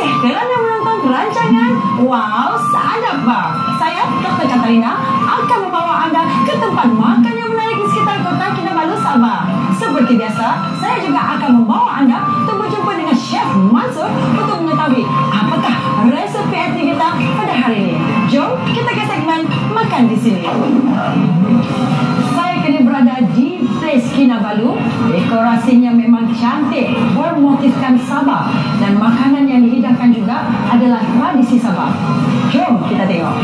kasih kerana menonton rancangan Wow Sadap Bar. Saya, Dr. Katarina, akan membawa anda ke tempat makan yang menarik di sekitar kota Kinabalu, Sabah. Seperti biasa, saya juga akan membawa anda untuk berjumpa dengan Chef Mansur untuk mengetahui apakah resepi etnik kita pada hari ini. Jom kita ke segmen Makan di Sini. Saya kini berada di Place Kinabalu. Dekorasinya memang cantik, bermotifkan Sabah, dan makanan yang dihidangkan juga adalah tradisi Sabah. Jom kita tengok.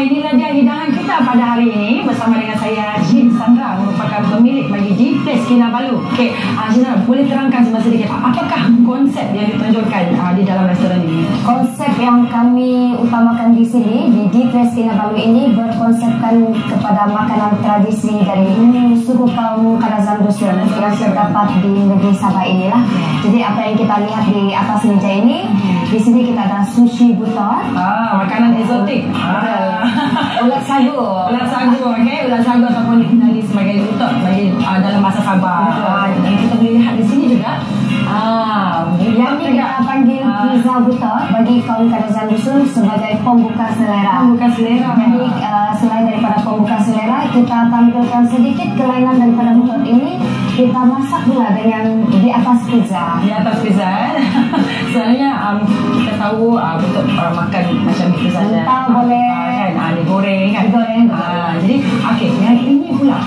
Inilah dia hidangan kita pada hari ini bersama dengan saya, Cik Sandra, merupakan pemilik bagi di Place Kinabalu. Okey, Cik Sandra, boleh terangkan sedikit apakah konsep yang ditunjukkan di dalam restoran ini? Konsep yang kami utamakan di sini di Place Kinabalu ini berkonsepkan kepada makanan tradisi dari suku kaum Kadazan Dusun yang terdapat di negeri Sabah inilah. Jadi apa yang kita lihat di atas meja ini, di sini kita ada sushi butter, makanan eksotik. Ulat sagu. Ulat sagu, okey. Ulat sagu ataupun dikenali sebagai utot bagi dalam bahasa Sabah. Dan kita boleh lihat di sini juga yang ini kita panggil pizza butter bagi kaum Kadazan Dusun sebagai pembuka selera. Pembuka selera. Jadi selain daripada pembuka selera, kita tampilkan sedikit kelainan daripada butter ini. Kita masak pula dengan di atas pizza. Di atas pizza. Soalnya kita tahu untuk makan macam itu saja. Mentah boleh. Kan digoreng kan. Digoreng. Jadi okey, yang ini pula.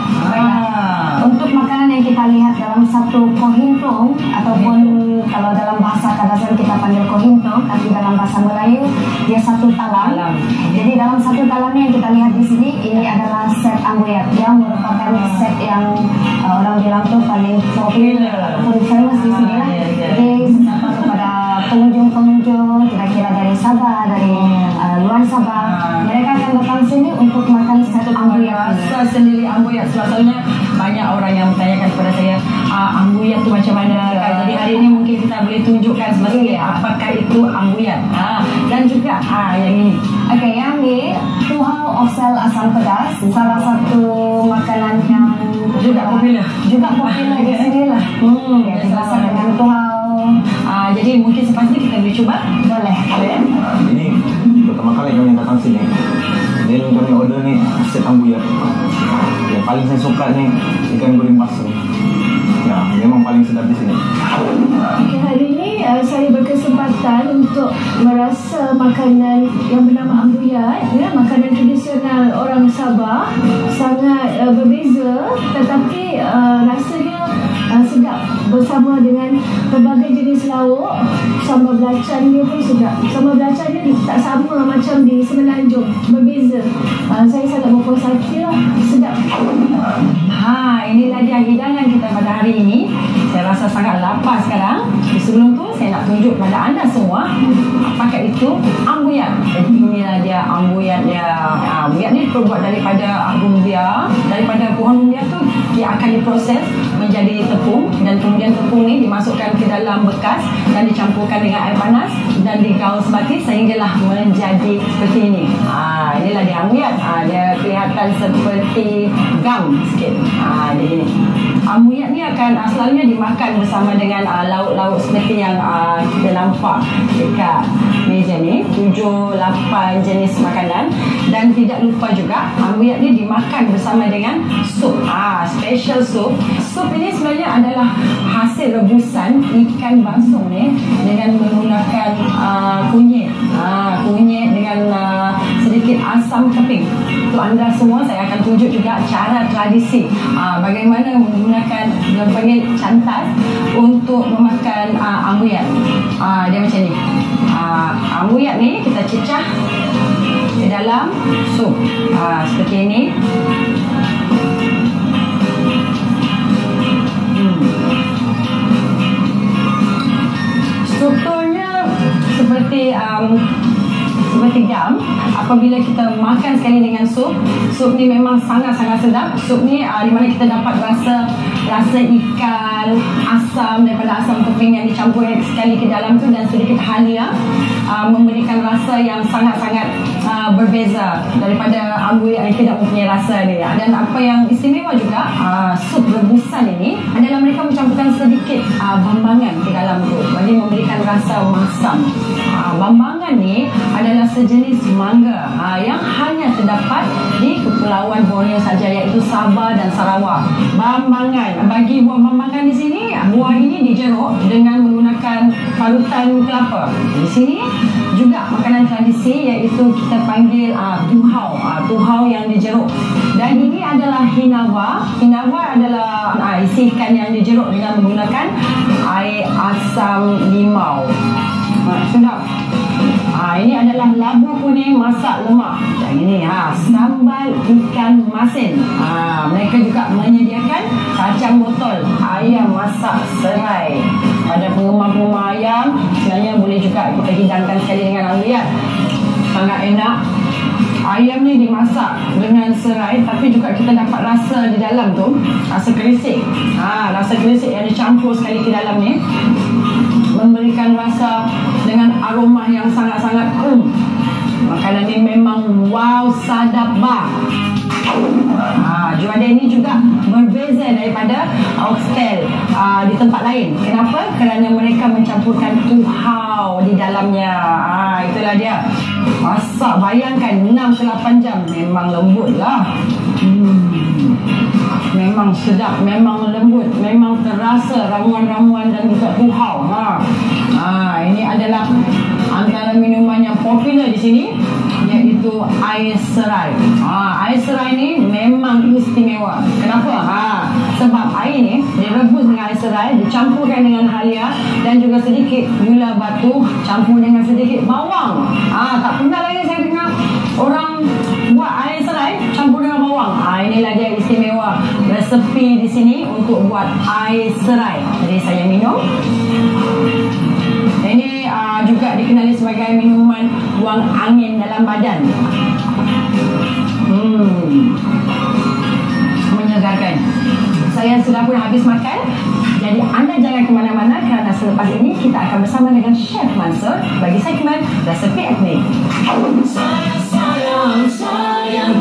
Untuk makanan yang kita lihat dalam satu kohintong ataupun kalau dalam bahasa Kadazan kita panggil kohintong, tapi dalam bahasa Melayu dia satu talam. Jadi dalam satu talamnya yang kita lihat di sini, ini adalah set ambuyat yang merupakan set yang orang bilang tuh paling popular ataupun famous di sini lah. Jadi sesama kepada pengunjung-pengunjung kira-kira dari Sabah, dari luar Sabah, mereka akan datang sini untuk makan set ambuyat. Rasa sendiri ambuyat. Sebabnya banyak orang yang bertanyakan kepada saya, ambuyat tu macam mana kan? Jadi hari ini mungkin kita boleh tunjukkan apakah itu ambuyat. Dan juga yang ini. Okey, yang ni tuhau offsel asam pedas, salah satu makanan yang juga popular di sini lah. Dimasak dengan tuhau. Jadi mungkin sepatutnya kita boleh cuba. Boleh. Ini pertama kali kami datang sini. Jadi kami order ni set ambuyat. Yang paling saya suka ni ikan goreng basah. Ya, memang paling sedap di sini. Okay, hari ini saya berkesempatan untuk merasa makanan yang bernama ambuyat, makanan tradisional orang Sabah, sangat berbeza, tetapi rasanya sedap bersama dengan berbagai jenis lauk. Sambal belacan dia pun sedap. Sambal belacan dia tak sama macam di Semenanjung, berbeza. Saya sangat berpuas hati lah, sedap. Inilah dia hidangan kita pada hari ini. Saya rasa sangat lapar sekarang. Sebelum tu saya nak tunjuk pada anda semua apakah itu ambuyat. Jadi inilah dia ambuyat dia. Ambuyat ni terbuat daripada lumbia. Daripada pohon lumbia tu dia akan diproses menjadi tepung, dan kemudian tepung ni dimasukkan ke dalam bekas dan dicampurkan dengan air panas dan digaul sebati sehinggalah menjadi seperti ini. Inilah dia ambuyat. Dia kelihatan seperti gam sikit. Dia gini. Ambuyat ni akan selalunya dimakan bersama dengan lauk-lauk seperti yang kita nampak dekat meja ni, 7-8 jenis makanan. Dan tidak lupa juga ambuyat ni dimakan bersama dengan sup, special sup. Sup ini sebenarnya adalah hasil rebusan ikan basung ni dengan menggunakan kunyit dengan sedikit asam keping. Untuk anda semua saya akan tunjuk juga cara tradisi bagaimana menggunakan yang panggil cantas untuk memakan ambuyat. Dia macam ni. Ambuyat ni kita cecah ke dalam sup seperti ini. Strukturnya seperti gam. Apabila kita makan sekali dengan sup ni memang sangat-sangat sedap. Sup ni di mana kita dapat rasa ikan, asam daripada asam keping yang dicampur sekali ke dalam tu, dan sedikit halia, memberikan rasa yang sangat-sangat berbeza daripada ambuyat yang tidak mempunyai rasa ni. Dan apa yang istimewa juga, sup rebusan ini adalah mereka mencampurkan sedikit bambangan ke dalam tu bagi memberikan rasa masam. Bambangan ni adalah sejenis mangga yang hanya terdapat di Kepulauan Borneo saja, iaitu Sabah dan Sarawak. Bambangan, bagi buah bambangan di sini, buah ini dijeruk dengan menggunakan parutan kelapa. Di sini juga makanan tradisi iaitu kita panggil tuhau. Tuhau yang dijeruk. Dan ini adalah hinawa. Hinawa adalah isi ikan yang dijeruk dengan menggunakan air asam limau. Sedap. Ini adalah labu kuning masak lemak. Yang ini sambal ikan masin. Mereka juga menyediakan kacang botol, ayam masak serai. Pada penggemar-penggemar ayam, sebenarnya boleh juga kita hidangkan sekali dengan ambuyat. Sangat enak. Ayam ni dimasak dengan serai, tapi juga kita dapat rasa di dalam tu, rasa kerisik. Rasa kerisik yang dicampur sekali ke dalam ni memberikan rasa dengan aroma yang sangat-sangat makanan ni memang wow, sadap bah. Juadah ini juga berbeza daripada oxtail di tempat lain. Kenapa? Kerana mereka mencampurkan tuhau di dalamnya. Itulah dia. Masak, bayangkan 6 ke 8 jam. Memang lembut lah. Memang sedap, memang lembut, memang terasa ramuan-ramuan dan juga tuhau. Ini adalah antara minuman yang popular di sini, iaitu air serai. Air serai ni memang istimewa. Kenapa? Sebab air ni direbus dengan air serai, dicampurkan dengan halia dan juga sedikit gula batu, campur dengan sedikit bawang. Tak pernah lagi saya dengar orang buat air serai campur dengan bawang. Inilah dia istimewa resepi di sini untuk buat air serai. Jadi saya minum. Ini juga dikenali sebagai minuman buang angin dalam badan. Menyegarkan. Saya sudah pun habis makan. Jadi anda jangan ke mana-mana kerana selepas ini kita akan bersama dengan Chef Mansur bagi segmen Resepi Etnik. Sayang, sayang, sayang.